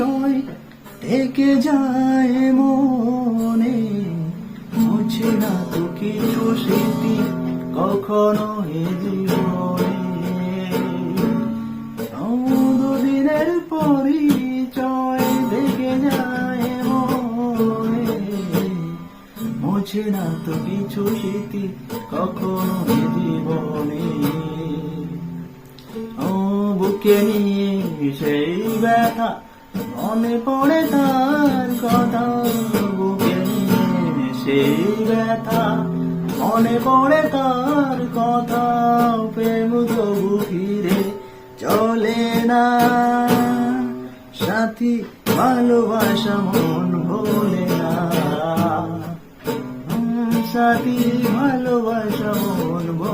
পরিচয় থেকে যায় মনে, মুছে না তো কিছু স্মৃতি কখনো এ জীবনে। দুদিনের পরিচয় থেকে যায় মনে, মুছে না তো কিছু স্মৃতি কখনো এ জীবনে। বুকে নিয়ে সেই ব্যথা, মনে পড়ে তার কথা। বুকে নিয়ে সেই ব্যথা, মনে পড়ে তার কথা। প্রেম তবু ফিরে চলে না, সাথী ভালোবাসা মন ভোলে না। সাথী ভালোবাসা মন ভোলে না।